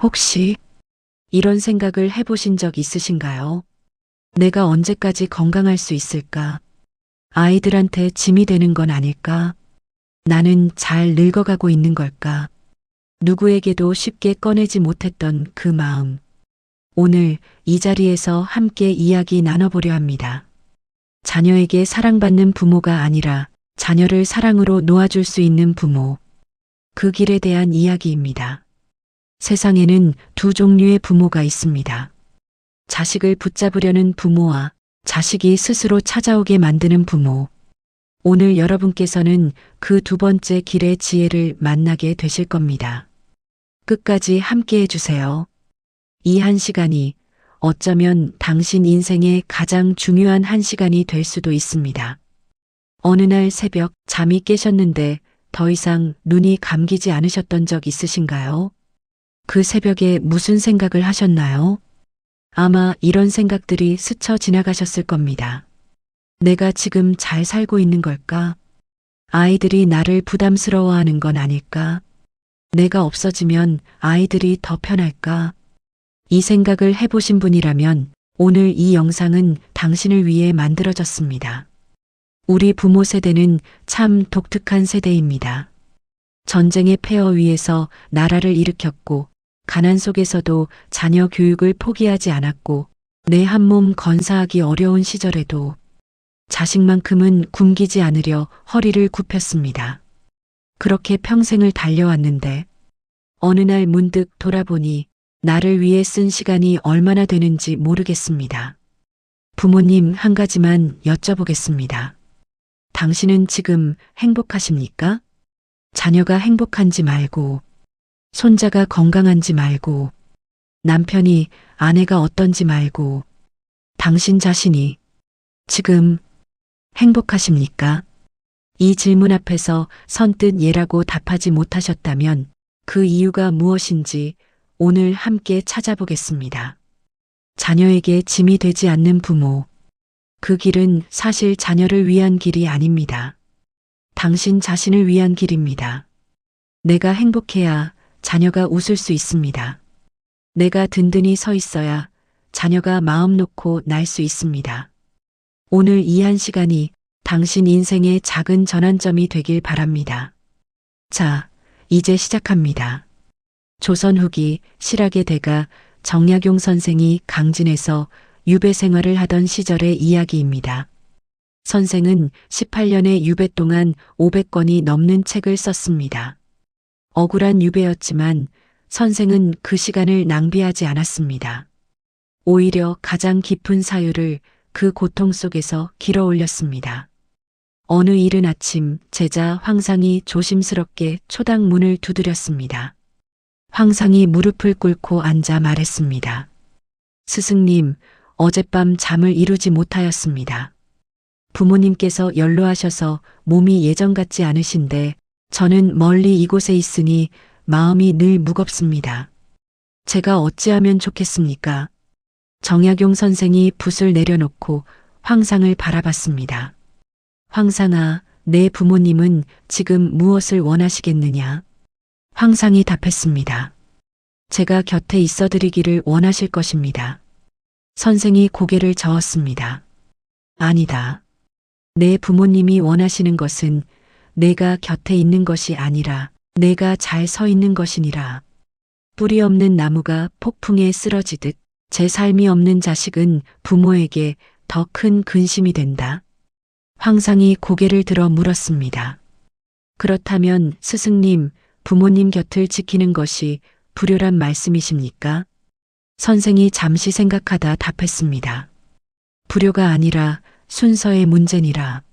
혹시 이런 생각을 해보신 적 있으신가요? 내가 언제까지 건강할 수 있을까? 아이들한테 짐이 되는 건 아닐까? 나는 잘 늙어가고 있는 걸까? 누구에게도 쉽게 꺼내지 못했던 그 마음. 오늘 이 자리에서 함께 이야기 나눠보려 합니다. 자녀에게 사랑받는 부모가 아니라 자녀를 사랑으로 놓아줄 수 있는 부모. 그 길에 대한 이야기입니다. 세상에는 두 종류의 부모가 있습니다. 자식을 붙잡으려는 부모와 자식이 스스로 찾아오게 만드는 부모. 오늘 여러분께서는 그 두 번째 길의 지혜를 만나게 되실 겁니다. 끝까지 함께 해주세요. 이 한 시간이 어쩌면 당신 인생의 가장 중요한 한 시간이 될 수도 있습니다. 어느 날 새벽 잠이 깨셨는데 더 이상 눈이 감기지 않으셨던 적 있으신가요? 그 새벽에 무슨 생각을 하셨나요? 아마 이런 생각들이 스쳐 지나가셨을 겁니다. 내가 지금 잘 살고 있는 걸까? 아이들이 나를 부담스러워하는 건 아닐까? 내가 없어지면 아이들이 더 편할까? 이 생각을 해보신 분이라면 오늘 이 영상은 당신을 위해 만들어졌습니다. 우리 부모 세대는 참 독특한 세대입니다. 전쟁의 폐허 위에서 나라를 일으켰고 가난 속에서도 자녀 교육을 포기하지 않았고 내 한 몸 건사하기 어려운 시절에도 자식만큼은 굶기지 않으려 허리를 굽혔습니다. 그렇게 평생을 달려왔는데 어느 날 문득 돌아보니 나를 위해 쓴 시간이 얼마나 되는지 모르겠습니다. 부모님 한 가지만 여쭤보겠습니다. 당신은 지금 행복하십니까? 자녀가 행복한지 말고, 손자가 건강한지 말고, 남편이 아내가 어떤지 말고, 당신 자신이 지금 행복하십니까? 이 질문 앞에서 선뜻 예라고 답하지 못하셨다면 그 이유가 무엇인지 오늘 함께 찾아보겠습니다. 자녀에게 짐이 되지 않는 부모. 그 길은 사실 자녀를 위한 길이 아닙니다. 당신 자신을 위한 길입니다. 내가 행복해야 자녀가 웃을 수 있습니다. 내가 든든히 서 있어야 자녀가 마음 놓고 날 수 있습니다. 오늘 이 한 시간이 당신 인생의 작은 전환점이 되길 바랍니다. 자, 이제 시작합니다. 조선 후기 실학의 대가 정약용 선생이 강진에서 유배 생활을 하던 시절의 이야기입니다. 선생은 18년의 유배 동안 500권이 넘는 책을 썼습니다. 억울한 유배였지만 선생은 그 시간을 낭비하지 않았습니다. 오히려 가장 깊은 사유를 그 고통 속에서 길어 올렸습니다. 어느 이른 아침 제자 황상이 조심스럽게 초당 문을 두드렸습니다. 황상이 무릎을 꿇고 앉아 말했습니다. 스승님, 어젯밤 잠을 이루지 못하였습니다. 부모님께서 연로하셔서 몸이 예전 같지 않으신데 저는 멀리 이곳에 있으니 마음이 늘 무겁습니다. 제가 어찌하면 좋겠습니까? 정약용 선생이 붓을 내려놓고 황상을 바라봤습니다. 황상아, 내 부모님은 지금 무엇을 원하시겠느냐? 황상이 답했습니다. 제가 곁에 있어드리기를 원하실 것입니다. 선생이 고개를 저었습니다. 아니다. 내 부모님이 원하시는 것은 내가 곁에 있는 것이 아니라 내가 잘 서 있는 것이니라. 뿌리 없는 나무가 폭풍에 쓰러지듯 제 삶이 없는 자식은 부모에게 더 큰 근심이 된다. 황상이 고개를 들어 물었습니다. 그렇다면 스승님, 부모님 곁을 지키는 것이 불효란 말씀이십니까? 선생이 잠시 생각하다 답했습니다. 불효가 아니라 순서의 문제니라.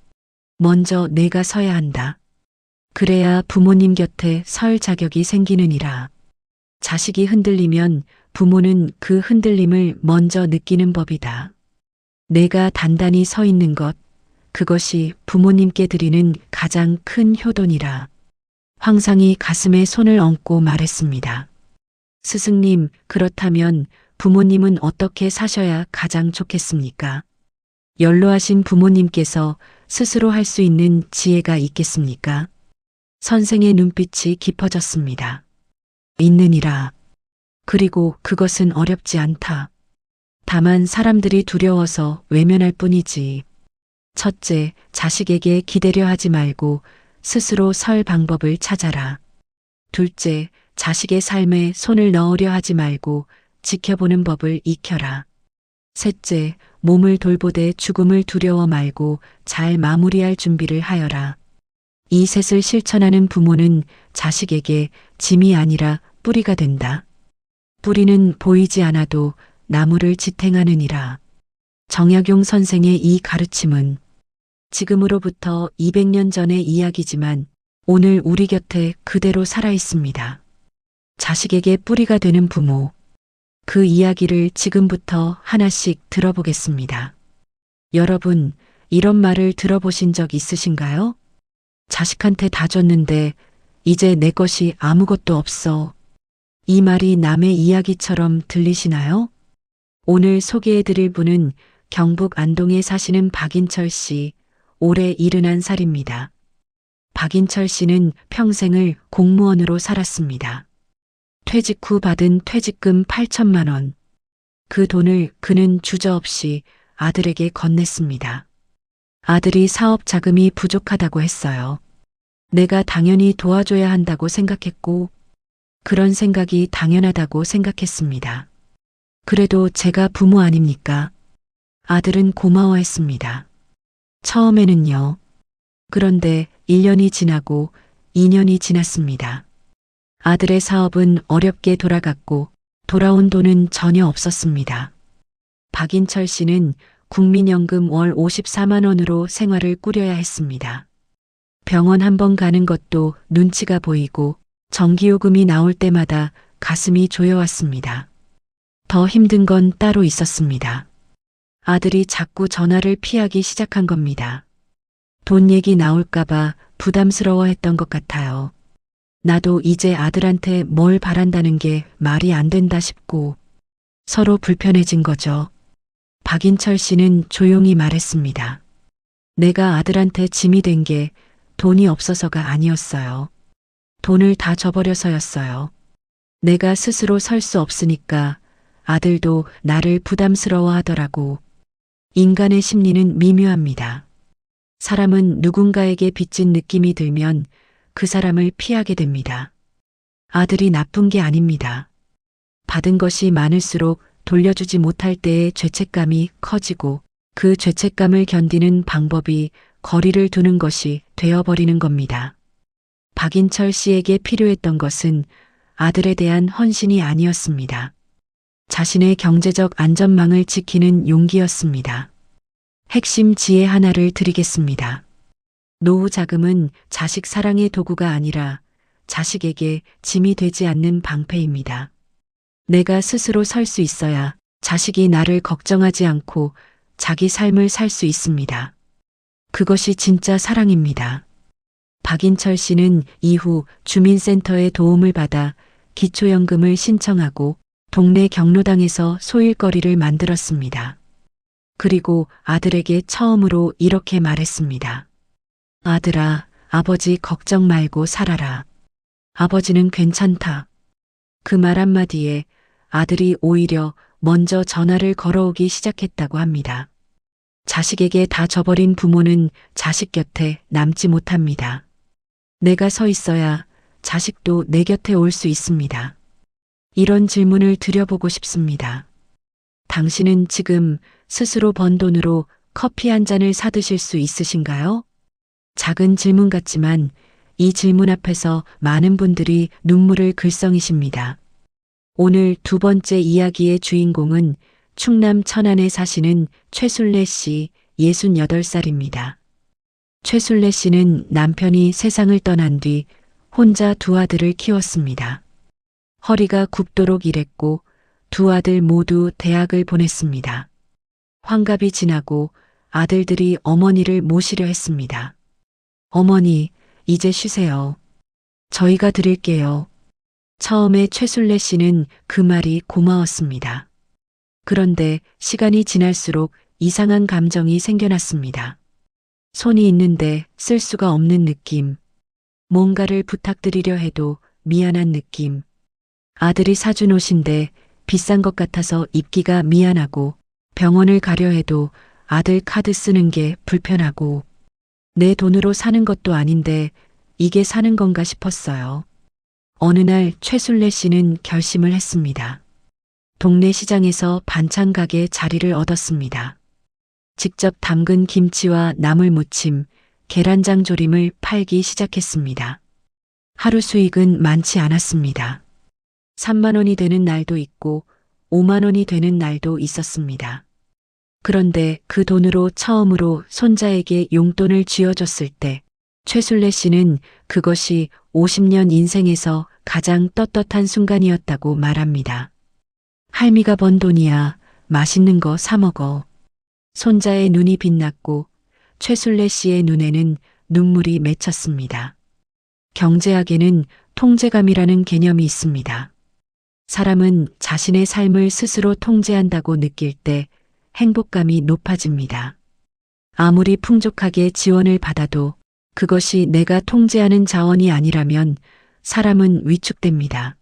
먼저 내가 서야 한다. 그래야 부모님 곁에 설 자격이 생기느니라. 자식이 흔들리면 부모는 그 흔들림을 먼저 느끼는 법이다. 내가 단단히 서 있는 것, 그것이 부모님께 드리는 가장 큰 효도니라. 황상이 가슴에 손을 얹고 말했습니다. 스승님, 그렇다면 부모님은 어떻게 사셔야 가장 좋겠습니까? 연로하신 부모님께서 스스로 할 수 있는 지혜가 있겠습니까? 선생의 눈빛이 깊어졌습니다. 있느니라. 그리고 그것은 어렵지 않다. 다만 사람들이 두려워서 외면할 뿐이지. 첫째, 자식에게 기대려 하지 말고 스스로 설 방법을 찾아라. 둘째, 자식의 삶에 손을 넣으려 하지 말고 지켜보는 법을 익혀라. 셋째, 몸을 돌보되 죽음을 두려워 말고 잘 마무리할 준비를 하여라. 이 셋을 실천하는 부모는 자식에게 짐이 아니라 뿌리가 된다. 뿌리는 보이지 않아도 나무를 지탱하느니라. 정약용 선생의 이 가르침은 지금으로부터 200년 전의 이야기지만 오늘 우리 곁에 그대로 살아 있습니다. 자식에게 뿌리가 되는 부모. 그 이야기를 지금부터 하나씩 들어보겠습니다. 여러분, 이런 말을 들어보신 적 있으신가요? 자식한테 다 줬는데 이제 내 것이 아무것도 없어. 이 말이 남의 이야기처럼 들리시나요? 오늘 소개해드릴 분은 경북 안동에 사시는 박인철 씨, 올해 71살입니다. 박인철 씨는 평생을 공무원으로 살았습니다. 퇴직 후 받은 퇴직금 8천만 원. 그 돈을 그는 주저없이 아들에게 건넸습니다. 아들이 사업 자금이 부족하다고 했어요. 내가 당연히 도와줘야 한다고 생각했고, 그런 생각이 당연하다고 생각했습니다. 그래도 제가 부모 아닙니까? 아들은 고마워했습니다. 처음에는요. 그런데 1년이 지나고 2년이 지났습니다. 아들의 사업은 어렵게 돌아갔고 돌아온 돈은 전혀 없었습니다. 박인철 씨는 국민연금 월 54만 원으로 생활을 꾸려야 했습니다. 병원 한 번 가는 것도 눈치가 보이고 전기요금이 나올 때마다 가슴이 조여왔습니다. 더 힘든 건 따로 있었습니다. 아들이 자꾸 전화를 피하기 시작한 겁니다. 돈 얘기 나올까봐 부담스러워했던 것 같아요. 나도 이제 아들한테 뭘 바란다는 게 말이 안 된다 싶고 서로 불편해진 거죠. 박인철 씨는 조용히 말했습니다. 내가 아들한테 짐이 된 게 돈이 없어서가 아니었어요. 돈을 다 줘버려서였어요. 내가 스스로 설 수 없으니까 아들도 나를 부담스러워 하더라고. 인간의 심리는 미묘합니다. 사람은 누군가에게 빚진 느낌이 들면 그 사람을 피하게 됩니다. 아들이 나쁜 게 아닙니다. 받은 것이 많을수록 돌려주지 못할 때의 죄책감이 커지고 그 죄책감을 견디는 방법이 거리를 두는 것이 되어버리는 겁니다. 박인철 씨에게 필요했던 것은 아들에 대한 헌신이 아니었습니다. 자신의 경제적 안전망을 지키는 용기였습니다. 핵심 지혜 하나를 드리겠습니다. 노후 자금은 자식 사랑의 도구가 아니라 자식에게 짐이 되지 않는 방패입니다. 내가 스스로 설 수 있어야 자식이 나를 걱정하지 않고 자기 삶을 살 수 있습니다. 그것이 진짜 사랑입니다. 박인철 씨는 이후 주민센터의 도움을 받아 기초연금을 신청하고 동네 경로당에서 소일거리를 만들었습니다. 그리고 아들에게 처음으로 이렇게 말했습니다. 아들아, 아버지 걱정 말고 살아라. 아버지는 괜찮다. 그 말 한마디에 아들이 오히려 먼저 전화를 걸어오기 시작했다고 합니다. 자식에게 다 줘버린 부모는 자식 곁에 남지 못합니다. 내가 서 있어야 자식도 내 곁에 올 수 있습니다. 이런 질문을 드려보고 싶습니다. 당신은 지금 스스로 번 돈으로 커피 한 잔을 사드실 수 있으신가요? 작은 질문 같지만 이 질문 앞에서 많은 분들이 눈물을 글썽이십니다. 오늘 두 번째 이야기의 주인공은 충남 천안에 사시는 최순례 씨 68살입니다. 최순례 씨는 남편이 세상을 떠난 뒤 혼자 두 아들을 키웠습니다. 허리가 굽도록 일했고 두 아들 모두 대학을 보냈습니다. 환갑이 지나고 아들들이 어머니를 모시려 했습니다. 어머니, 이제 쉬세요. 저희가 드릴게요. 처음에 최순례 씨는 그 말이 고마웠습니다. 그런데 시간이 지날수록 이상한 감정이 생겨났습니다. 손이 있는데 쓸 수가 없는 느낌. 뭔가를 부탁드리려 해도 미안한 느낌. 아들이 사준 옷인데 비싼 것 같아서 입기가 미안하고 병원을 가려 해도 아들 카드 쓰는 게 불편하고 내 돈으로 사는 것도 아닌데 이게 사는 건가 싶었어요. 어느 날 최순례 씨는 결심을 했습니다. 동네 시장에서 반찬 가게 자리를 얻었습니다. 직접 담근 김치와 나물 무침, 계란장 조림을 팔기 시작했습니다. 하루 수익은 많지 않았습니다. 3만 원이 되는 날도 있고 5만 원이 되는 날도 있었습니다. 그런데 그 돈으로 처음으로 손자에게 용돈을 쥐어줬을 때 최순례 씨는 그것이 50년 인생에서 가장 떳떳한 순간이었다고 말합니다. 할미가 번 돈이야. 맛있는 거 사 먹어. 손자의 눈이 빛났고 최순례 씨의 눈에는 눈물이 맺혔습니다. 경제학에는 통제감이라는 개념이 있습니다. 사람은 자신의 삶을 스스로 통제한다고 느낄 때 행복감이 높아집니다. 아무리 풍족하게 지원을 받아도 그것이 내가 통제하는 자원이 아니라면 사람은 위축됩니다.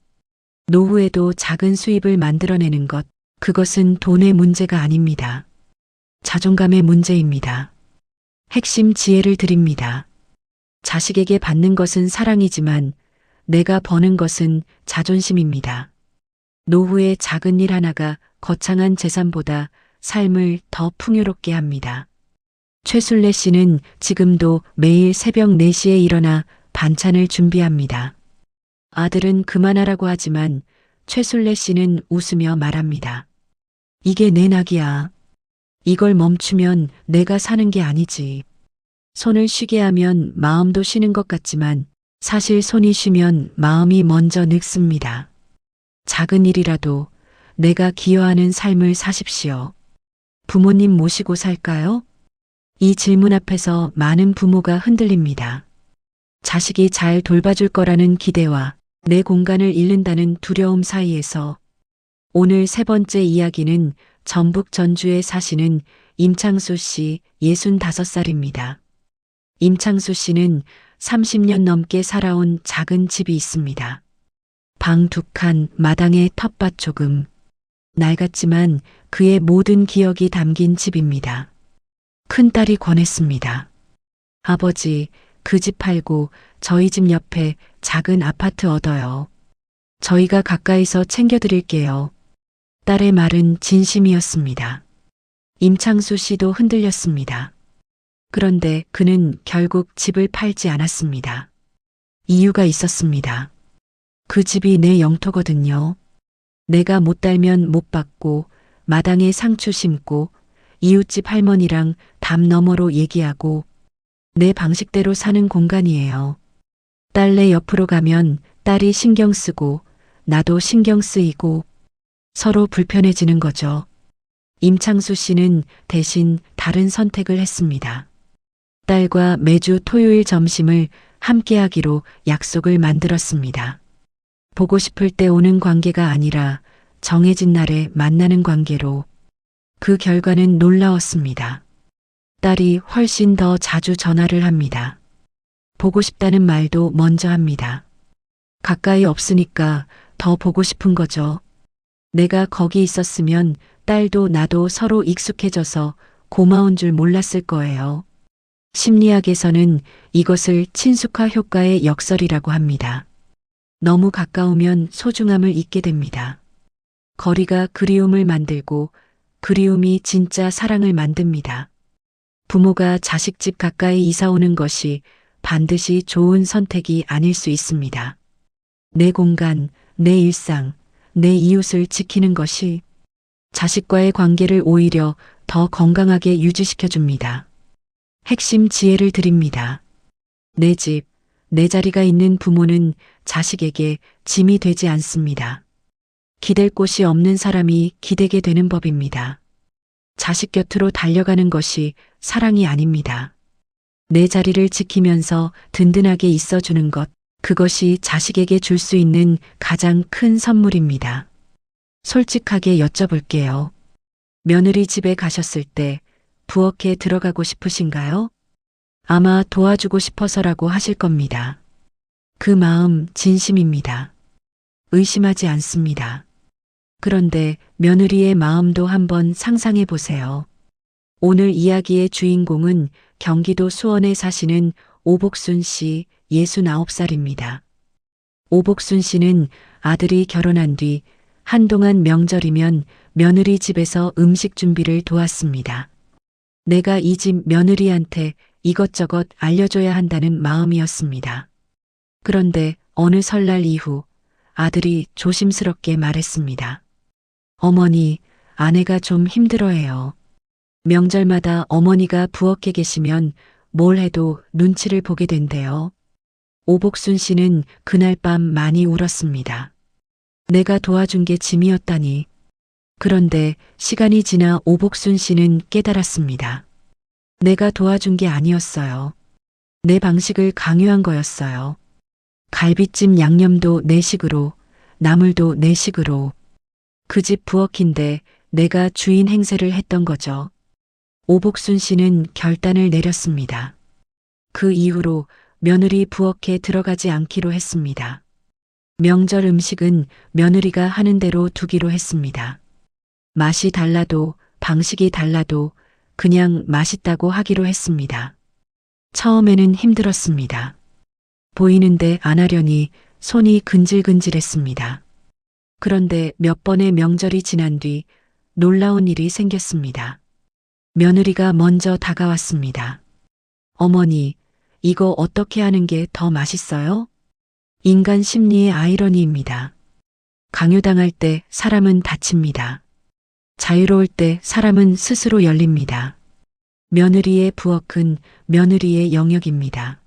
노후에도 작은 수입을 만들어내는 것, 그것은 돈의 문제가 아닙니다. 자존감의 문제입니다. 핵심 지혜를 드립니다. 자식에게 받는 것은 사랑이지만 내가 버는 것은 자존심입니다. 노후의 작은 일 하나가 거창한 재산보다 삶을 더 풍요롭게 합니다. 최순례 씨는 지금도 매일 새벽 4시에 일어나 반찬을 준비합니다. 아들은 그만하라고 하지만 최순례 씨는 웃으며 말합니다. 이게 내 낙이야. 이걸 멈추면 내가 사는 게 아니지. 손을 쉬게 하면 마음도 쉬는 것 같지만 사실 손이 쉬면 마음이 먼저 늙습니다. 작은 일이라도 내가 기여하는 삶을 사십시오. 부모님 모시고 살까요? 이 질문 앞에서 많은 부모가 흔들립니다. 자식이 잘 돌봐줄 거라는 기대와 내 공간을 잃는다는 두려움 사이에서 오늘 세 번째 이야기는 전북 전주에 사시는 임창수 씨 65살입니다. 임창수 씨는 30년 넘게 살아온 작은 집이 있습니다. 방 2칸, 마당에 텃밭 조금. 낡았지만 그의 모든 기억이 담긴 집입니다. 큰딸이 권했습니다. 아버지, 그 집 팔고 저희 집 옆에 작은 아파트 얻어요. 저희가 가까이서 챙겨드릴게요. 딸의 말은 진심이었습니다. 임창수 씨도 흔들렸습니다. 그런데 그는 결국 집을 팔지 않았습니다. 이유가 있었습니다. 그 집이 내 영토거든요. 내가 못 달면 못 받고 마당에 상추 심고 이웃집 할머니랑 담 너머로 얘기하고 내 방식대로 사는 공간이에요. 딸네 옆으로 가면 딸이 신경 쓰고 나도 신경 쓰이고 서로 불편해지는 거죠. 임창수 씨는 대신 다른 선택을 했습니다. 딸과 매주 토요일 점심을 함께 하기로 약속을 만들었습니다. 보고 싶을 때 오는 관계가 아니라 정해진 날에 만나는 관계로. 그 결과는 놀라웠습니다. 딸이 훨씬 더 자주 전화를 합니다. 보고 싶다는 말도 먼저 합니다. 가까이 없으니까 더 보고 싶은 거죠. 내가 거기 있었으면 딸도 나도 서로 익숙해져서 고마운 줄 몰랐을 거예요. 심리학에서는 이것을 친숙화 효과의 역설이라고 합니다. 너무 가까우면 소중함을 잊게 됩니다. 거리가 그리움을 만들고 그리움이 진짜 사랑을 만듭니다. 부모가 자식 집 가까이 이사 오는 것이 반드시 좋은 선택이 아닐 수 있습니다. 내 공간, 내 일상, 내 이웃을 지키는 것이 자식과의 관계를 오히려 더 건강하게 유지시켜 줍니다. 핵심 지혜를 드립니다. 내 집, 내 자리가 있는 부모는 자식에게 짐이 되지 않습니다. 기댈 곳이 없는 사람이 기대게 되는 법입니다. 자식 곁으로 달려가는 것이 사랑이 아닙니다. 내 자리를 지키면서 든든하게 있어주는 것, 그것이 자식에게 줄 수 있는 가장 큰 선물입니다. 솔직하게 여쭤볼게요. 며느리 집에 가셨을 때 부엌에 들어가고 싶으신가요? 아마 도와주고 싶어서라고 하실 겁니다. 그 마음 진심입니다. 의심하지 않습니다. 그런데 며느리의 마음도 한번 상상해 보세요. 오늘 이야기의 주인공은 경기도 수원에 사시는 오복순 씨 69살입니다. 오복순 씨는 아들이 결혼한 뒤 한동안 명절이면 며느리 집에서 음식 준비를 도왔습니다. 내가 이 집 며느리한테 이것저것 알려줘야 한다는 마음이었습니다. 그런데 어느 설날 이후 아들이 조심스럽게 말했습니다. 어머니, 아내가 좀 힘들어해요. 명절마다 어머니가 부엌에 계시면 뭘 해도 눈치를 보게 된대요. 오복순 씨는 그날 밤 많이 울었습니다. 내가 도와준 게 짐이었다니. 그런데 시간이 지나 오복순 씨는 깨달았습니다. 내가 도와준 게 아니었어요. 내 방식을 강요한 거였어요. 갈비찜 양념도 내 식으로, 나물도 내 식으로. 그 집 부엌인데 내가 주인 행세를 했던 거죠. 오복순 씨는 결단을 내렸습니다. 그 이후로 며느리 부엌에 들어가지 않기로 했습니다. 명절 음식은 며느리가 하는 대로 두기로 했습니다. 맛이 달라도 방식이 달라도 그냥 맛있다고 하기로 했습니다. 처음에는 힘들었습니다. 보이는데 안 하려니 손이 근질근질했습니다. 그런데 몇 번의 명절이 지난 뒤 놀라운 일이 생겼습니다. 며느리가 먼저 다가왔습니다. 어머니, 이거 어떻게 하는 게 더 맛있어요? 인간 심리의 아이러니입니다. 강요당할 때 사람은 다칩니다. 자유로울 때 사람은 스스로 열립니다. 며느리의 부엌은 며느리의 영역입니다.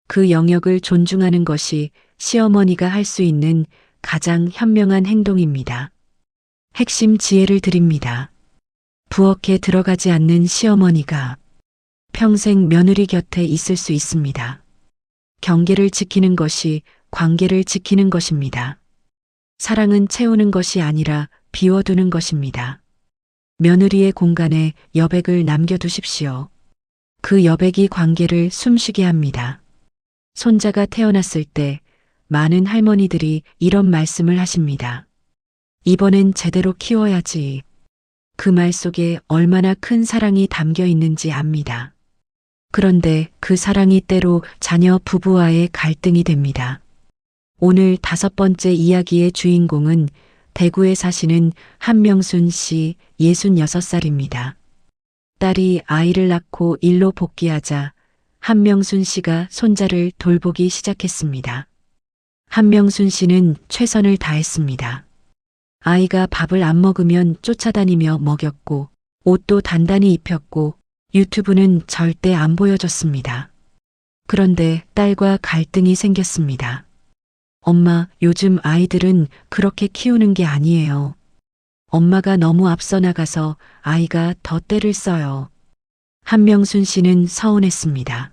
그 영역을 존중하는 것이 시어머니가 할 수 있는 가장 현명한 행동입니다. 핵심 지혜를 드립니다. 부엌에 들어가지 않는 시어머니가 평생 며느리 곁에 있을 수 있습니다. 경계를 지키는 것이 관계를 지키는 것입니다. 사랑은 채우는 것이 아니라 비워두는 것입니다. 며느리의 공간에 여백을 남겨두십시오. 그 여백이 관계를 숨쉬게 합니다. 손자가 태어났을 때 많은 할머니들이 이런 말씀을 하십니다. 이번엔 제대로 키워야지. 그 말 속에 얼마나 큰 사랑이 담겨 있는지 압니다. 그런데 그 사랑이 때로 자녀 부부와의 갈등이 됩니다. 오늘 5번째 이야기의 주인공은 대구에 사시는 한명순 씨 66살입니다. 딸이 아이를 낳고 일로 복귀하자 한명순 씨가 손자를 돌보기 시작했습니다. 한명순 씨는 최선을 다했습니다. 아이가 밥을 안 먹으면 쫓아다니며 먹였고 옷도 단단히 입혔고 유튜브는 절대 안 보여줬습니다. 그런데 딸과 갈등이 생겼습니다. 엄마, 요즘 아이들은 그렇게 키우는 게 아니에요. 엄마가 너무 앞서 나가서 아이가 더 때를 써요. 한명순 씨는 서운했습니다.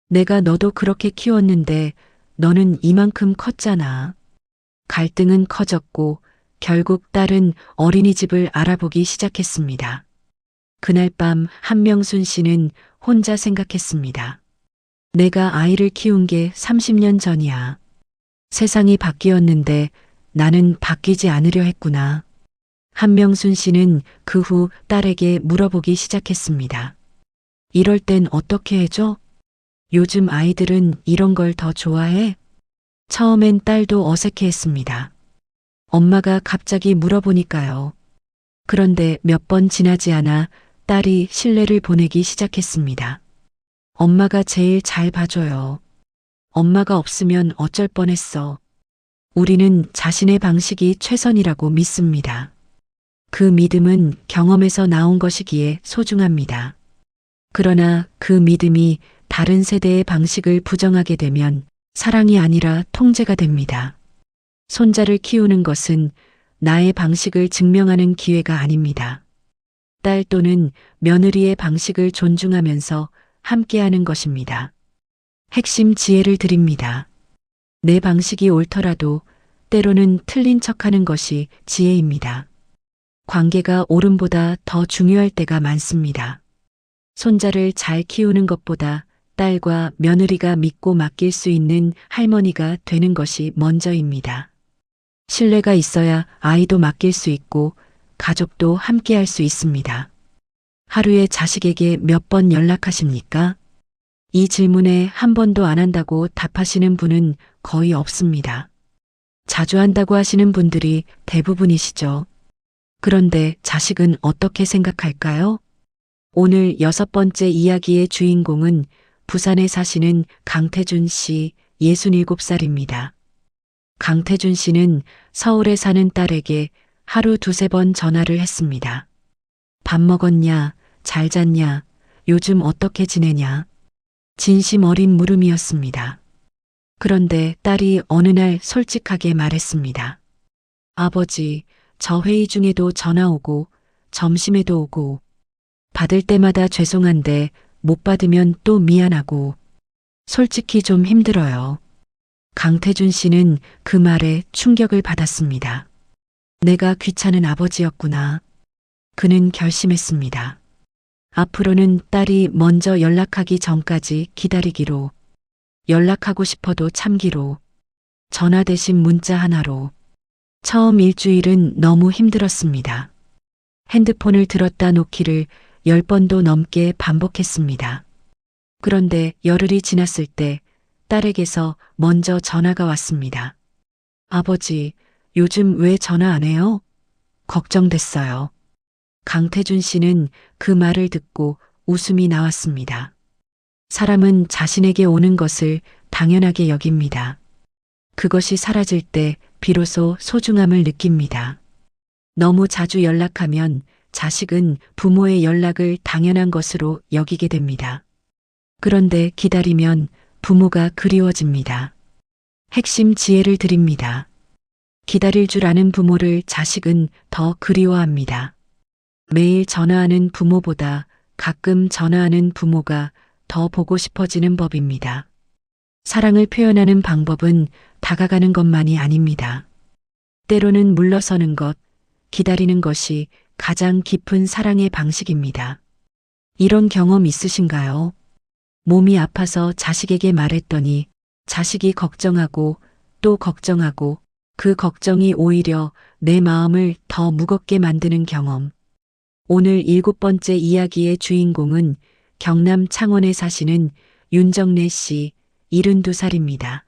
내가 너도 그렇게 키웠는데 너는 이만큼 컸잖아. 갈등은 커졌고 결국 딸은 어린이집을 알아보기 시작했습니다. 그날 밤 한명순 씨는 혼자 생각했습니다. 내가 아이를 키운 게 30년 전이야. 세상이 바뀌었는데 나는 바뀌지 않으려 했구나. 한명순 씨는 그 후 딸에게 물어보기 시작했습니다. 이럴 땐 어떻게 해줘? 요즘 아이들은 이런 걸 더 좋아해? 처음엔 딸도 어색해했습니다. 엄마가 갑자기 물어보니까요. 그런데 몇 번 지나지 않아 딸이 신뢰를 보내기 시작했습니다. 엄마가 제일 잘 봐줘요. 엄마가 없으면 어쩔 뻔했어. 우리는 자신의 방식이 최선이라고 믿습니다. 그 믿음은 경험에서 나온 것이기에 소중합니다. 그러나 그 믿음이 다른 세대의 방식을 부정하게 되면 사랑이 아니라 통제가 됩니다. 손자를 키우는 것은 나의 방식을 증명하는 기회가 아닙니다. 딸 또는 며느리의 방식을 존중하면서 함께하는 것입니다. 핵심 지혜를 드립니다. 내 방식이 옳더라도 때로는 틀린 척하는 것이 지혜입니다. 관계가 옳음보다 더 중요할 때가 많습니다. 손자를 잘 키우는 것보다 딸과 며느리가 믿고 맡길 수 있는 할머니가 되는 것이 먼저입니다. 신뢰가 있어야 아이도 맡길 수 있고 가족도 함께 할 수 있습니다. 하루에 자식에게 몇 번 연락하십니까? 이 질문에 한 번도 안 한다고 답하시는 분은 거의 없습니다. 자주 한다고 하시는 분들이 대부분이시죠. 그런데 자식은 어떻게 생각할까요? 오늘 6번째 이야기의 주인공은 부산에 사시는 강태준 씨 67살입니다. 강태준 씨는 서울에 사는 딸에게 하루 두세 번 전화를 했습니다. 밥 먹었냐? 잘 잤냐? 요즘 어떻게 지내냐? 진심 어린 물음이었습니다. 그런데 딸이 어느 날 솔직하게 말했습니다. 아버지, 저 회의 중에도 전화 오고 점심에도 오고 받을 때마다 죄송한데 못 받으면 또 미안하고 솔직히 좀 힘들어요. 강태준 씨는 그 말에 충격을 받았습니다. 내가 귀찮은 아버지였구나. 그는 결심했습니다. 앞으로는 딸이 먼저 연락하기 전까지 기다리기로, 연락하고 싶어도 참기로, 전화 대신 문자 하나로. 처음 일주일은 너무 힘들었습니다. 핸드폰을 들었다 놓기를 10번도 넘게 반복했습니다. 그런데 열흘이 지났을 때 딸에게서 먼저 전화가 왔습니다. 아버지, 요즘 왜 전화 안 해요? 걱정됐어요. 강태준 씨는 그 말을 듣고 웃음이 나왔습니다. 사람은 자신에게 오는 것을 당연하게 여깁니다. 그것이 사라질 때 비로소 소중함을 느낍니다. 너무 자주 연락하면 자식은 부모의 연락을 당연한 것으로 여기게 됩니다. 그런데 기다리면 부모가 그리워집니다. 핵심 지혜를 드립니다. 기다릴 줄 아는 부모를 자식은 더 그리워합니다. 매일 전화하는 부모보다 가끔 전화하는 부모가 더 보고 싶어지는 법입니다. 사랑을 표현하는 방법은 다가가는 것만이 아닙니다. 때로는 물러서는 것, 기다리는 것이 가장 깊은 사랑의 방식입니다. 이런 경험 있으신가요? 몸이 아파서 자식에게 말했더니 자식이 걱정하고 또 걱정하고 그 걱정이 오히려 내 마음을 더 무겁게 만드는 경험. 오늘 7번째 이야기의 주인공은 경남 창원에 사시는 윤정래 씨 72살입니다.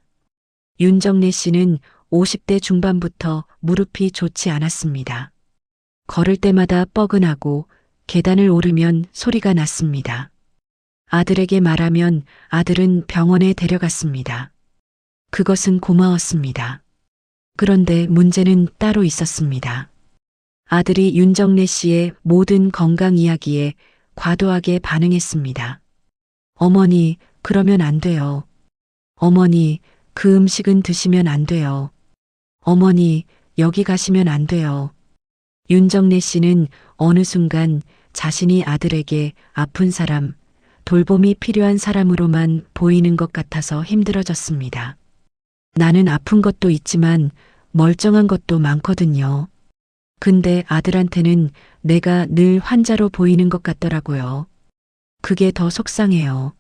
윤정래 씨는 50대 중반부터 무릎이 좋지 않았습니다. 걸을 때마다 뻐근하고 계단을 오르면 소리가 났습니다. 아들에게 말하면 아들은 병원에 데려갔습니다. 그것은 고마웠습니다. 그런데 문제는 따로 있었습니다. 아들이 윤정래 씨의 모든 건강 이야기에 과도하게 반응했습니다. 어머니, 그러면 안 돼요. 어머니, 그 음식은 드시면 안 돼요. 어머니, 여기 가시면 안 돼요. 윤정래 씨는 어느 순간 자신이 아들에게 아픈 사람, 돌봄이 필요한 사람으로만 보이는 것 같아서 힘들어졌습니다. 나는 아픈 것도 있지만 멀쩡한 것도 많거든요. 근데 아들한테는 내가 늘 환자로 보이는 것 같더라고요. 그게 더 속상해요.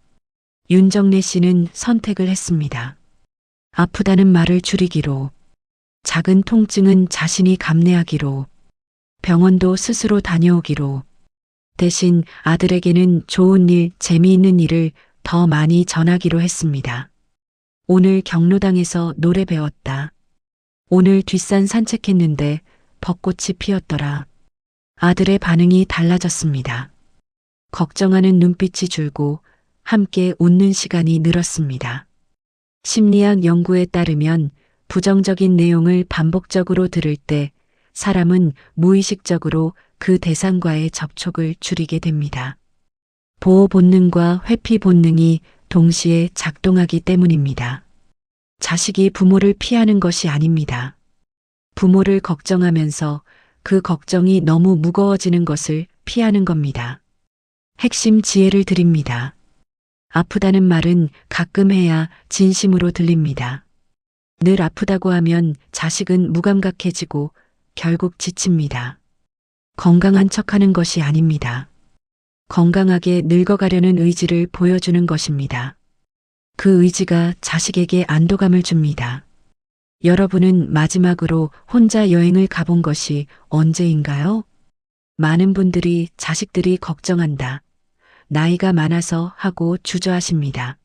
윤정래 씨는 선택을 했습니다. 아프다는 말을 줄이기로, 작은 통증은 자신이 감내하기로, 병원도 스스로 다녀오기로, 대신 아들에게는 좋은 일, 재미있는 일을 더 많이 전하기로 했습니다. 오늘 경로당에서 노래 배웠다. 오늘 뒷산 산책했는데 벚꽃이 피었더라. 아들의 반응이 달라졌습니다. 걱정하는 눈빛이 줄고 함께 웃는 시간이 늘었습니다. 심리학 연구에 따르면 부정적인 내용을 반복적으로 들을 때 사람은 무의식적으로 그 대상과의 접촉을 줄이게 됩니다. 보호 본능과 회피 본능이 동시에 작동하기 때문입니다. 자식이 부모를 피하는 것이 아닙니다. 부모를 걱정하면서 그 걱정이 너무 무거워지는 것을 피하는 겁니다. 핵심 지혜를 드립니다. 아프다는 말은 가끔 해야 진심으로 들립니다. 늘 아프다고 하면 자식은 무감각해지고 결국 지칩니다. 건강한 척하는 것이 아닙니다. 건강하게 늙어가려는 의지를 보여주는 것입니다. 그 의지가 자식에게 안도감을 줍니다. 여러분은 마지막으로 혼자 여행을 가본 것이 언제인가요? 많은 분들이 자식들이 걱정한다. 나이가 많아서 하고 주저하십니다.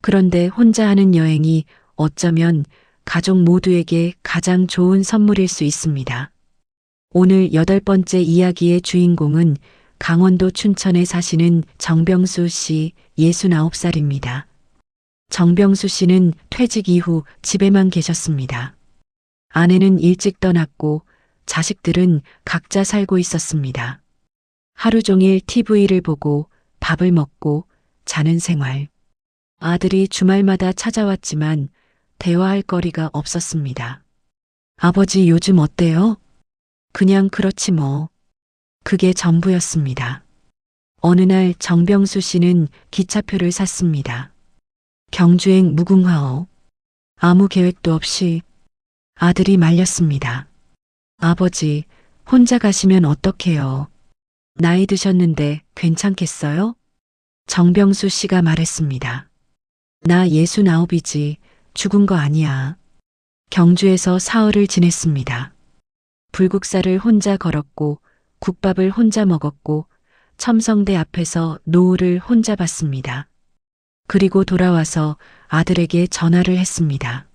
그런데 혼자 하는 여행이 어쩌면 가족 모두에게 가장 좋은 선물일 수 있습니다. 오늘 8번째 이야기의 주인공은 강원도 춘천에 사시는 정병수 씨 69살입니다. 정병수 씨는 퇴직 이후 집에만 계셨습니다. 아내는 일찍 떠났고 자식들은 각자 살고 있었습니다. 하루 종일 TV를 보고 밥을 먹고 자는 생활. 아들이 주말마다 찾아왔지만 대화할 거리가 없었습니다. 아버지 요즘 어때요? 그냥 그렇지 뭐. 그게 전부였습니다. 어느 날 정병수 씨는 기차표를 샀습니다. 경주행 무궁화호. 아무 계획도 없이. 아들이 말렸습니다. 아버지, 혼자 가시면 어떡해요? 나이 드셨는데 괜찮겠어요? 정병수 씨가 말했습니다. 나 69이지 죽은 거 아니야. 경주에서 사흘을 지냈습니다. 불국사를 혼자 걸었고 국밥을 혼자 먹었고 첨성대 앞에서 노을을 혼자 봤습니다. 그리고 돌아와서 아들에게 전화를 했습니다.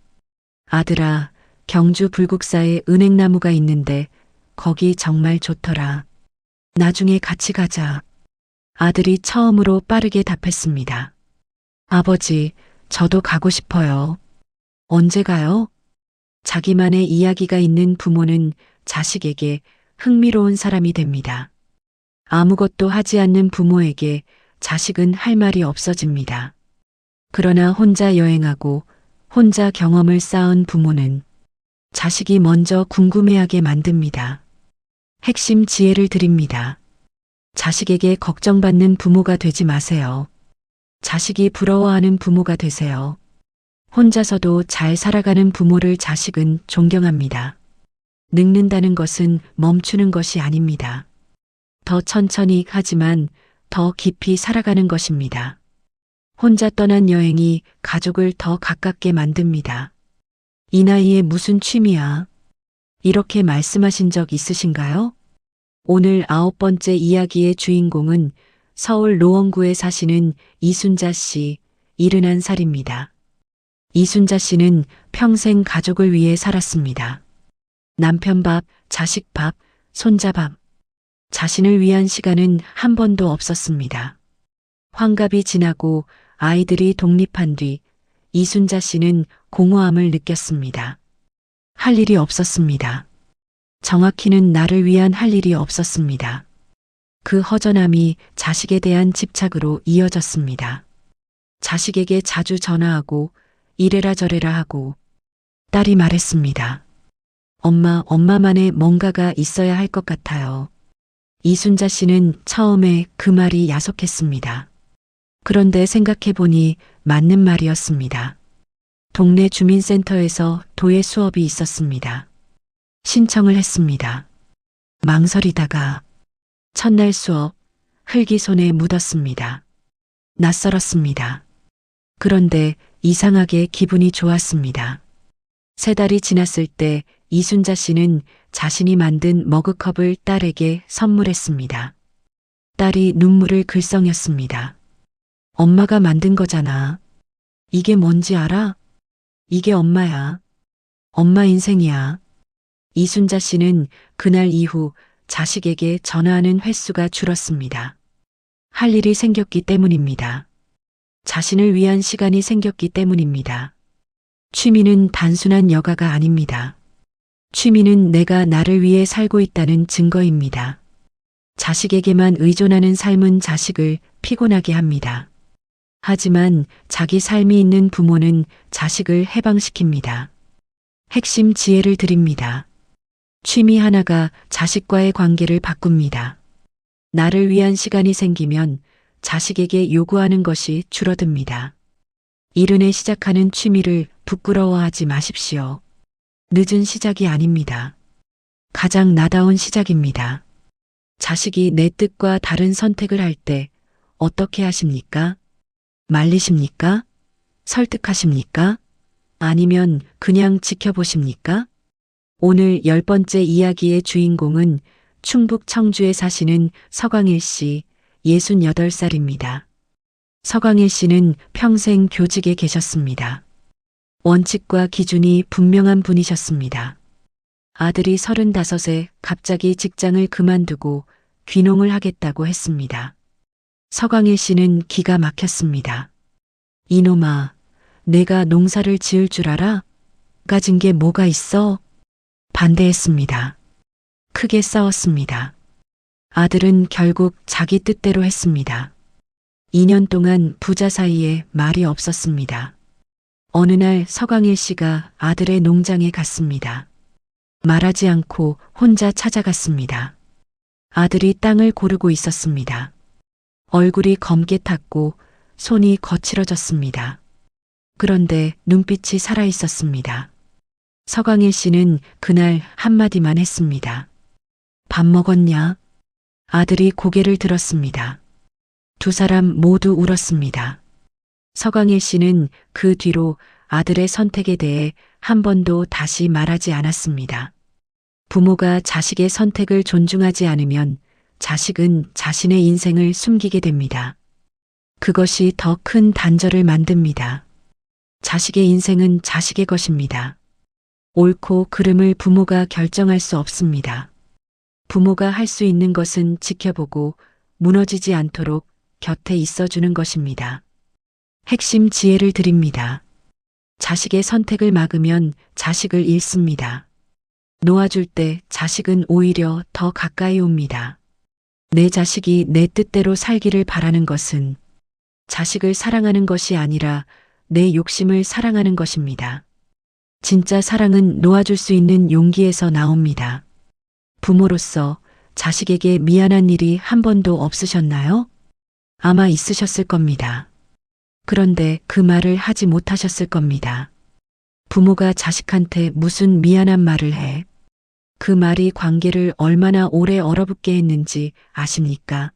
아들아, 경주 불국사에 은행나무가 있는데 거기 정말 좋더라. 나중에 같이 가자. 아들이 처음으로 빠르게 답했습니다. 아버지, 저도 가고 싶어요. 언제 가요? 자기만의 이야기가 있는 부모는 자식에게 흥미로운 사람이 됩니다. 아무것도 하지 않는 부모에게 자식은 할 말이 없어집니다. 그러나 혼자 여행하고 혼자 경험을 쌓은 부모는 자식이 먼저 궁금해하게 만듭니다. 핵심 지혜를 드립니다. 자식에게 걱정받는 부모가 되지 마세요. 자식이 부러워하는 부모가 되세요. 혼자서도 잘 살아가는 부모를 자식은 존경합니다. 늙는다는 것은 멈추는 것이 아닙니다. 더 천천히 하지만 더 깊이 살아가는 것입니다. 혼자 떠난 여행이 가족을 더 가깝게 만듭니다. 이 나이에 무슨 취미야? 이렇게 말씀하신 적 있으신가요? 오늘 9번째 이야기의 주인공은 서울 노원구에 사시는 이순자 씨, 71살입니다. 이순자 씨는 평생 가족을 위해 살았습니다. 남편 밥, 자식 밥, 손자 밥. 자신을 위한 시간은 한 번도 없었습니다. 환갑이 지나고 아이들이 독립한 뒤 이순자 씨는 공허함을 느꼈습니다. 할 일이 없었습니다. 정확히는 나를 위한 할 일이 없었습니다. 그 허전함이 자식에 대한 집착으로 이어졌습니다. 자식에게 자주 전화하고 이래라 저래라 하고 딸이 말했습니다. 엄마, 엄마만의 뭔가가 있어야 할 것 같아요. 이순자 씨는 처음에 그 말이 야속했습니다. 그런데 생각해보니 맞는 말이었습니다. 동네 주민센터에서 도예 수업이 있었습니다. 신청을 했습니다. 망설이다가 첫날 수업, 흙이 손에 묻었습니다. 낯설었습니다. 그런데 이상하게 기분이 좋았습니다. 3달이 지났을 때 이순자 씨는 자신이 만든 머그컵을 딸에게 선물했습니다. 딸이 눈물을 글썽였습니다. 엄마가 만든 거잖아. 이게 뭔지 알아? 이게 엄마야. 엄마 인생이야. 이순자 씨는 그날 이후 자식에게 전화하는 횟수가 줄었습니다. 할 일이 생겼기 때문입니다. 자신을 위한 시간이 생겼기 때문입니다. 취미는 단순한 여가가 아닙니다. 취미는 내가 나를 위해 살고 있다는 증거입니다. 자식에게만 의존하는 삶은 자식을 피곤하게 합니다. 하지만 자기 삶이 있는 부모는 자식을 해방시킵니다. 핵심 지혜를 드립니다. 취미 하나가 자식과의 관계를 바꿉니다. 나를 위한 시간이 생기면 자식에게 요구하는 것이 줄어듭니다. 이른에 시작하는 취미를 부끄러워하지 마십시오. 늦은 시작이 아닙니다. 가장 나다운 시작입니다. 자식이 내 뜻과 다른 선택을 할 때 어떻게 하십니까? 말리십니까? 설득하십니까? 아니면 그냥 지켜보십니까? 오늘 10번째 이야기의 주인공은 충북 청주에 사시는 서광일 씨, 68살입니다. 서광일 씨는 평생 교직에 계셨습니다. 원칙과 기준이 분명한 분이셨습니다. 아들이 35에 갑자기 직장을 그만두고 귀농을 하겠다고 했습니다. 서광일 씨는 기가 막혔습니다. 이놈아, 내가 농사를 지을 줄 알아? 가진 게 뭐가 있어? 반대했습니다. 크게 싸웠습니다. 아들은 결국 자기 뜻대로 했습니다. 2년 동안 부자 사이에 말이 없었습니다. 어느 날 서광일 씨가 아들의 농장에 갔습니다. 말하지 않고 혼자 찾아갔습니다. 아들이 땅을 고르고 있었습니다. 얼굴이 검게 탔고 손이 거칠어졌습니다. 그런데 눈빛이 살아 있었습니다. 서광일 씨는 그날 한마디만 했습니다. 밥 먹었냐? 아들이 고개를 들었습니다. 두 사람 모두 울었습니다. 서광일 씨는 그 뒤로 아들의 선택에 대해 한 번도 다시 말하지 않았습니다. 부모가 자식의 선택을 존중하지 않으면 자식은 자신의 인생을 숨기게 됩니다. 그것이 더 큰 단절을 만듭니다. 자식의 인생은 자식의 것입니다. 옳고 그름을 부모가 결정할 수 없습니다. 부모가 할 수 있는 것은 지켜보고 무너지지 않도록 곁에 있어주는 것입니다. 핵심 지혜를 드립니다. 자식의 선택을 막으면 자식을 잃습니다. 놓아줄 때 자식은 오히려 더 가까이 옵니다. 내 자식이 내 뜻대로 살기를 바라는 것은 자식을 사랑하는 것이 아니라 내 욕심을 사랑하는 것입니다. 진짜 사랑은 놓아줄 수 있는 용기에서 나옵니다. 부모로서 자식에게 미안한 일이 한 번도 없으셨나요? 아마 있으셨을 겁니다. 그런데 그 말을 하지 못하셨을 겁니다. 부모가 자식한테 무슨 미안한 말을 해? 그 말이 관계를 얼마나 오래 얼어붙게 했는지 아십니까?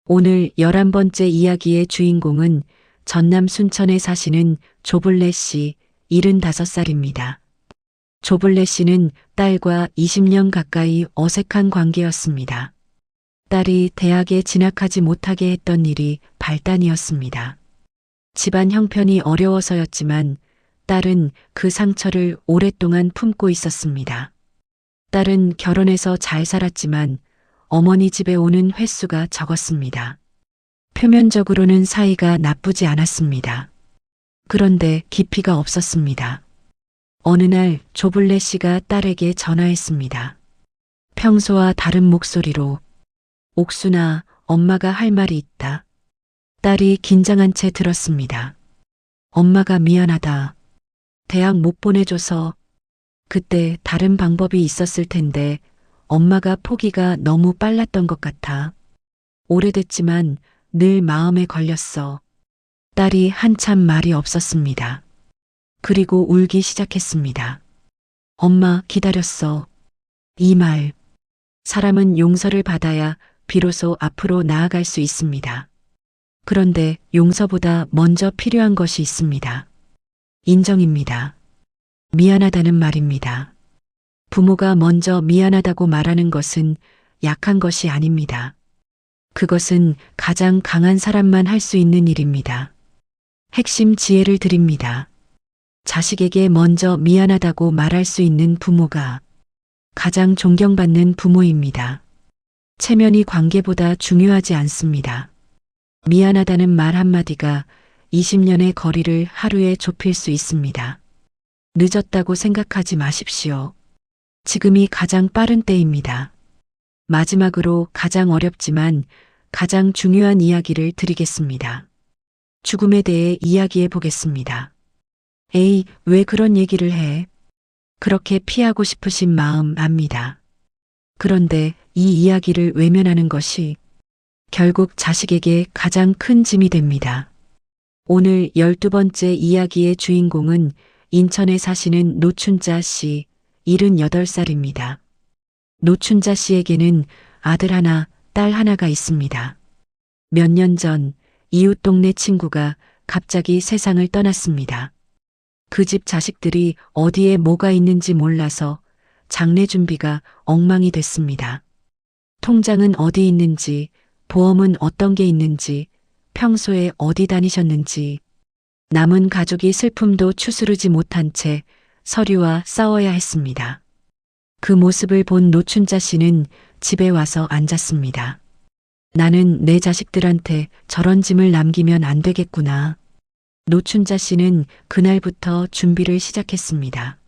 오늘 11번째 이야기의 주인공은 전남 순천에 사시는 조블레 씨 75살입니다. 조블레 씨는 딸과 20년 가까이 어색한 관계였습니다. 딸이 대학에 진학하지 못하게 했던 일이 발단이었습니다. 집안 형편이 어려워서였지만 딸은 그 상처를 오랫동안 품고 있었습니다. 딸은 결혼해서 잘 살았지만 어머니 집에 오는 횟수가 적었습니다. 표면적으로는 사이가 나쁘지 않았습니다. 그런데 깊이가 없었습니다. 어느 날 조블레 씨가 딸에게 전화했습니다. 평소와 다른 목소리로 옥순아, 엄마가 할 말이 있다. 딸이 긴장한 채 들었습니다. 엄마가 미안하다. 대학 못 보내줘서 그때 다른 방법이 있었을 텐데 엄마가 포기가 너무 빨랐던 것 같아. 오래됐지만 늘 마음에 걸렸어. 딸이 한참 말이 없었습니다. 그리고 울기 시작했습니다. 엄마 기다렸어. 이 말. 사람은 용서를 받아야 비로소 앞으로 나아갈 수 있습니다. 그런데 용서보다 먼저 필요한 것이 있습니다. 인정입니다. 미안하다는 말입니다. 부모가 먼저 미안하다고 말하는 것은 약한 것이 아닙니다. 그것은 가장 강한 사람만 할 수 있는 일입니다. 핵심 지혜를 드립니다. 자식에게 먼저 미안하다고 말할 수 있는 부모가 가장 존경받는 부모입니다. 체면이 관계보다 중요하지 않습니다. 미안하다는 말 한마디가 20년의 거리를 하루에 좁힐 수 있습니다. 늦었다고 생각하지 마십시오. 지금이 가장 빠른 때입니다. 마지막으로 가장 어렵지만 가장 중요한 이야기를 드리겠습니다. 죽음에 대해 이야기해 보겠습니다. 에이, 왜 그런 얘기를 해? 그렇게 피하고 싶으신 마음 압니다. 그런데 이 이야기를 외면하는 것이 결국 자식에게 가장 큰 짐이 됩니다. 오늘 12번째 이야기의 주인공은 인천에 사시는 노춘자 씨 78살입니다. 노춘자 씨에게는 아들 하나, 딸 하나가 있습니다. 몇 년 전 이웃 동네 친구가 갑자기 세상을 떠났습니다. 그 집 자식들이 어디에 뭐가 있는지 몰라서 장례 준비가 엉망이 됐습니다. 통장은 어디 있는지, 보험은 어떤 게 있는지, 평소에 어디 다니셨는지, 남은 가족이 슬픔도 추스르지 못한 채 서류와 싸워야 했습니다. 그 모습을 본 노춘자 씨는 집에 와서 앉았습니다. 나는 내 자식들한테 저런 짐을 남기면 안 되겠구나. 노춘자 씨는 그날부터 준비를 시작했습니다.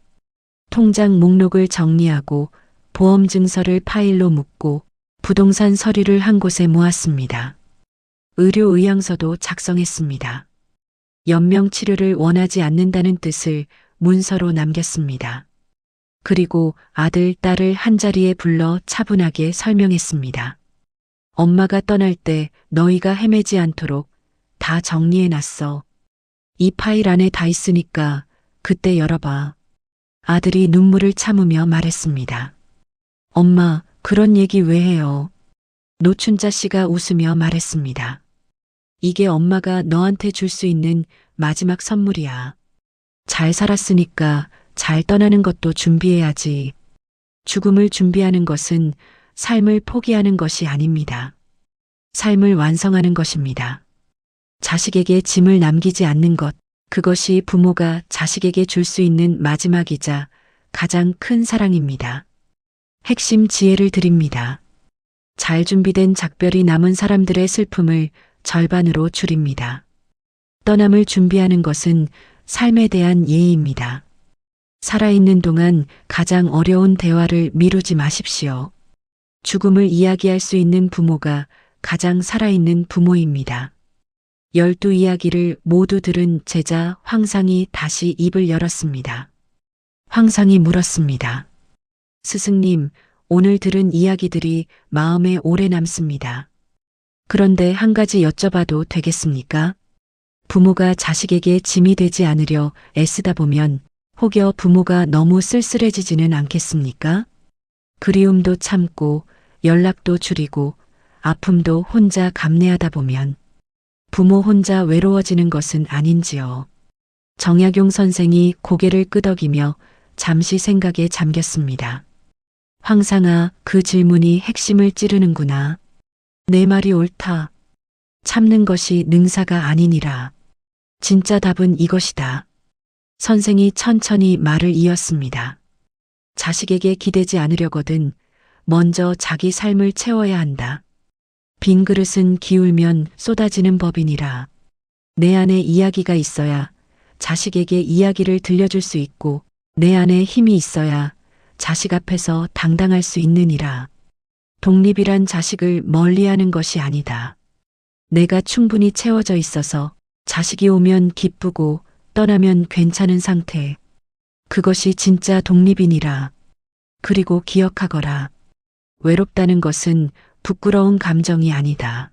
통장 목록을 정리하고 보험 증서를 파일로 묶고 부동산 서류를 한 곳에 모았습니다. 의료 의향서도 작성했습니다. 연명 치료를 원하지 않는다는 뜻을 문서로 남겼습니다. 그리고 아들, 딸을 한자리에 불러 차분하게 설명했습니다. 엄마가 떠날 때 너희가 헤매지 않도록 다 정리해놨어. 이 파일 안에 다 있으니까 그때 열어봐. 아들이 눈물을 참으며 말했습니다. 엄마, 그런 얘기 왜 해요? 노춘자 씨가 웃으며 말했습니다. 이게 엄마가 너한테 줄 수 있는 마지막 선물이야. 잘 살았으니까 잘 떠나는 것도 준비해야지. 죽음을 준비하는 것은 삶을 포기하는 것이 아닙니다. 삶을 완성하는 것입니다. 자식에게 짐을 남기지 않는 것, 그것이 부모가 자식에게 줄 수 있는 마지막이자 가장 큰 사랑입니다. 핵심 지혜를 드립니다. 잘 준비된 작별이 남은 사람들의 슬픔을 절반으로 줄입니다. 떠남을 준비하는 것은 삶에 대한 예의입니다. 살아있는 동안 가장 어려운 대화를 미루지 마십시오. 죽음을 이야기할 수 있는 부모가 가장 살아있는 부모입니다. 12이야기를 모두 들은 제자 황상이 다시 입을 열었습니다. 황상이 물었습니다. 스승님, 오늘 들은 이야기들이 마음에 오래 남습니다. 그런데 한 가지 여쭤봐도 되겠습니까? 부모가 자식에게 짐이 되지 않으려 애쓰다 보면 혹여 부모가 너무 쓸쓸해지지는 않겠습니까? 그리움도 참고 연락도 줄이고 아픔도 혼자 감내하다 보면 부모 혼자 외로워지는 것은 아닌지요. 정약용 선생이 고개를 끄덕이며 잠시 생각에 잠겼습니다. 황상아, 그 질문이 핵심을 찌르는구나. 내 말이 옳다. 참는 것이 능사가 아니니라. 진짜 답은 이것이다. 선생이 천천히 말을 이었습니다. 자식에게 기대지 않으려거든 먼저 자기 삶을 채워야 한다. 빈 그릇은 기울면 쏟아지는 법이니라. 내 안에 이야기가 있어야 자식에게 이야기를 들려줄 수 있고 내 안에 힘이 있어야 자식 앞에서 당당할 수 있느니라. 독립이란 자식을 멀리하는 것이 아니다. 내가 충분히 채워져 있어서 자식이 오면 기쁘고 떠나면 괜찮은 상태. 그것이 진짜 독립이니라. 그리고 기억하거라. 외롭다는 것은 부끄러운 감정이 아니다.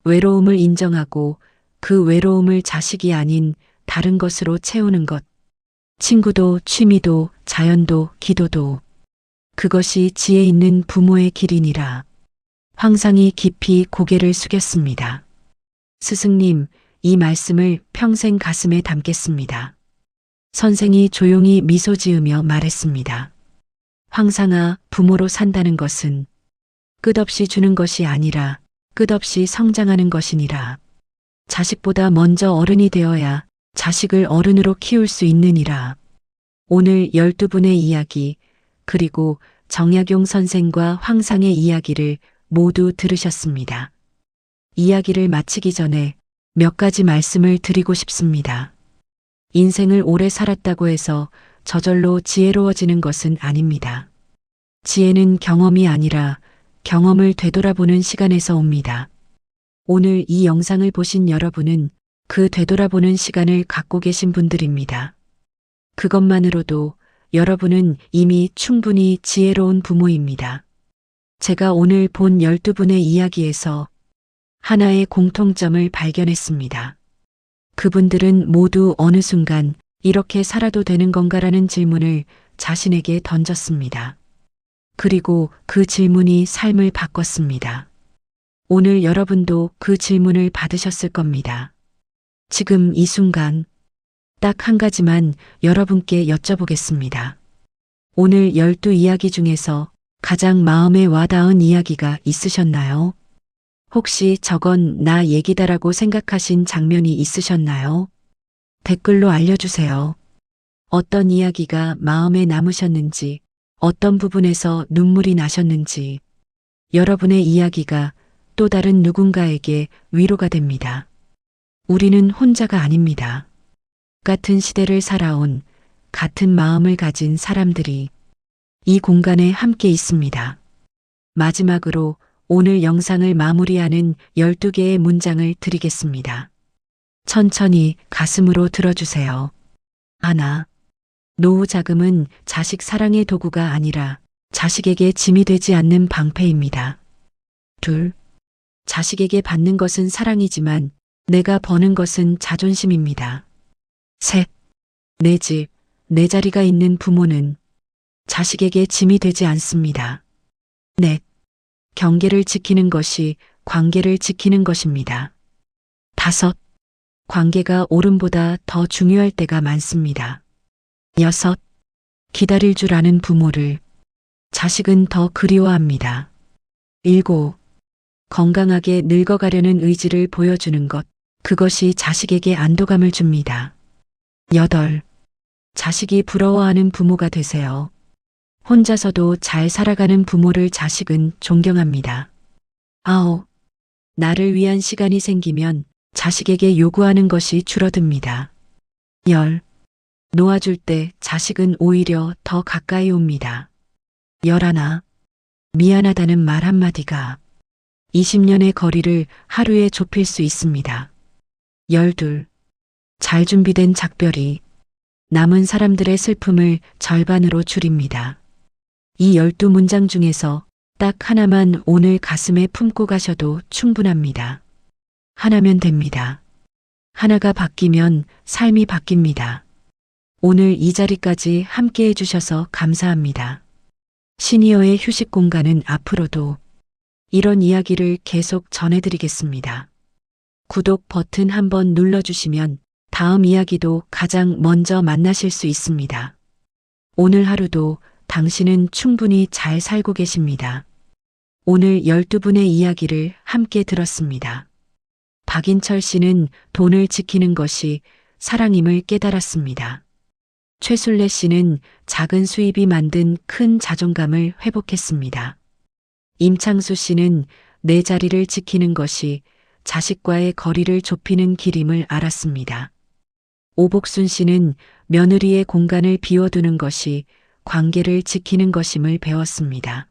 외로움을 인정하고 그 외로움을 자식이 아닌 다른 것으로 채우는 것. 친구도 취미도 자연도 기도도. 그것이 지혜 있는 부모의 길이니라. 황상이 깊이 고개를 숙였습니다. 스승님, 이 말씀을 평생 가슴에 담겠습니다. 선생이 조용히 미소 지으며 말했습니다. 황상아, 부모로 산다는 것은 끝없이 주는 것이 아니라 끝없이 성장하는 것이니라. 자식보다 먼저 어른이 되어야 자식을 어른으로 키울 수 있느니라. 오늘 12분의 이야기, 그리고 정약용 선생과 황상의 이야기를 모두 들으셨습니다. 이야기를 마치기 전에 몇 가지 말씀을 드리고 싶습니다. 인생을 오래 살았다고 해서 저절로 지혜로워지는 것은 아닙니다. 지혜는 경험이 아니라 경험을 되돌아보는 시간에서 옵니다. 오늘 이 영상을 보신 여러분은 그 되돌아보는 시간을 갖고 계신 분들입니다. 그것만으로도 여러분은 이미 충분히 지혜로운 부모입니다. 제가 오늘 본 12분의 이야기에서 하나의 공통점을 발견했습니다. 그분들은 모두 어느 순간 이렇게 살아도 되는 건가라는 질문을 자신에게 던졌습니다. 그리고 그 질문이 삶을 바꿨습니다. 오늘 여러분도 그 질문을 받으셨을 겁니다. 지금 이 순간 딱 한 가지만 여러분께 여쭤보겠습니다. 오늘 12이야기 중에서 가장 마음에 와닿은 이야기가 있으셨나요? 혹시 저건 나 얘기다라고 생각하신 장면이 있으셨나요? 댓글로 알려주세요. 어떤 이야기가 마음에 남으셨는지, 어떤 부분에서 눈물이 나셨는지, 여러분의 이야기가 또 다른 누군가에게 위로가 됩니다. 우리는 혼자가 아닙니다. 같은 시대를 살아온 같은 마음을 가진 사람들이 이 공간에 함께 있습니다. 마지막으로 오늘 영상을 마무리하는 12개의 문장을 드리겠습니다. 천천히 가슴으로 들어주세요. 하나, 노후 자금은 자식 사랑의 도구가 아니라 자식에게 짐이 되지 않는 방패입니다. 둘, 자식에게 받는 것은 사랑이지만 내가 버는 것은 자존심입니다. 셋, 내 집, 내 자리가 있는 부모는 자식에게 짐이 되지 않습니다. 넷, 경계를 지키는 것이 관계를 지키는 것입니다. 다섯, 관계가 옳음보다 더 중요할 때가 많습니다. 여섯, 기다릴 줄 아는 부모를 자식은 더 그리워합니다. 일곱, 건강하게 늙어가려는 의지를 보여주는 것, 그것이 자식에게 안도감을 줍니다. 여덟, 자식이 부러워하는 부모가 되세요. 혼자서도 잘 살아가는 부모를 자식은 존경합니다. 아홉, 나를 위한 시간이 생기면 자식에게 요구하는 것이 줄어듭니다. 열, 놓아줄 때 자식은 오히려 더 가까이 옵니다. 열하나, 미안하다는 말 한마디가 20년의 거리를 하루에 좁힐 수 있습니다. 열둘, 잘 준비된 작별이 남은 사람들의 슬픔을 절반으로 줄입니다. 이 12문장 중에서 딱 하나만 오늘 가슴에 품고 가셔도 충분합니다. 하나면 됩니다. 하나가 바뀌면 삶이 바뀝니다. 오늘 이 자리까지 함께 해주셔서 감사합니다. 시니어의 휴식 공간은 앞으로도 이런 이야기를 계속 전해드리겠습니다. 구독 버튼 한번 눌러주시면 다음 이야기도 가장 먼저 만나실 수 있습니다. 오늘 하루도 당신은 충분히 잘 살고 계십니다. 오늘 12분의 이야기를 함께 들었습니다. 박인철 씨는 돈을 지키는 것이 사랑임을 깨달았습니다. 최술래 씨는 작은 수입이 만든 큰 자존감을 회복했습니다. 임창수 씨는 내 자리를 지키는 것이 자식과의 거리를 좁히는 길임을 알았습니다. 오복순 씨는 며느리의 공간을 비워두는 것이 관계를 지키는 것임을 배웠습니다.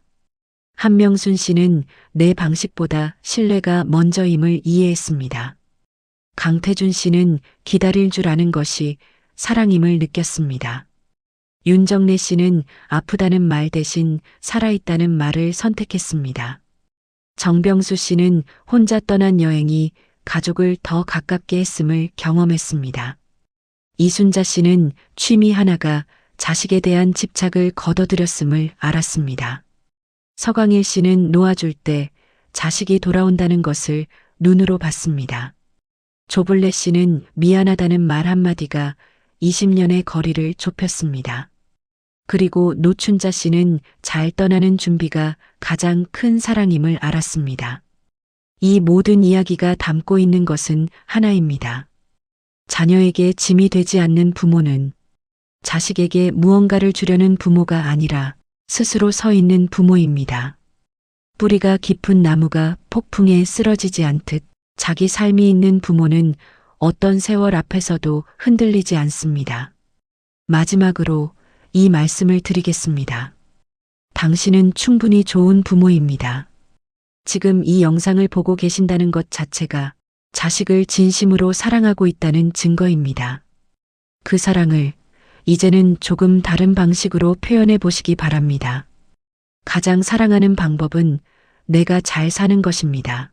한명순 씨는 내 방식보다 신뢰가 먼저임을 이해했습니다. 강태준 씨는 기다릴 줄 아는 것이 사랑임을 느꼈습니다. 윤정래 씨는 아프다는 말 대신 살아있다는 말을 선택했습니다. 정병수 씨는 혼자 떠난 여행이 가족을 더 가깝게 했음을 경험했습니다. 이순자 씨는 취미 하나가 자식에 대한 집착을 거둬들였음을 알았습니다. 서광일 씨는 놓아줄 때 자식이 돌아온다는 것을 눈으로 봤습니다. 조블레 씨는 미안하다는 말 한마디가 20년의 거리를 좁혔습니다. 그리고 노춘자 씨는 잘 떠나는 준비가 가장 큰 사랑임을 알았습니다. 이 모든 이야기가 담고 있는 것은 하나입니다. 자녀에게 짐이 되지 않는 부모는 자식에게 무언가를 주려는 부모가 아니라 스스로 서 있는 부모입니다. 뿌리가 깊은 나무가 폭풍에 쓰러지지 않듯 자기 삶이 있는 부모는 어떤 세월 앞에서도 흔들리지 않습니다. 마지막으로 이 말씀을 드리겠습니다. 당신은 충분히 좋은 부모입니다. 지금 이 영상을 보고 계신다는 것 자체가 자식을 진심으로 사랑하고 있다는 증거입니다. 그 사랑을 이제는 조금 다른 방식으로 표현해 보시기 바랍니다. 가장 사랑하는 방법은 내가 잘 사는 것입니다.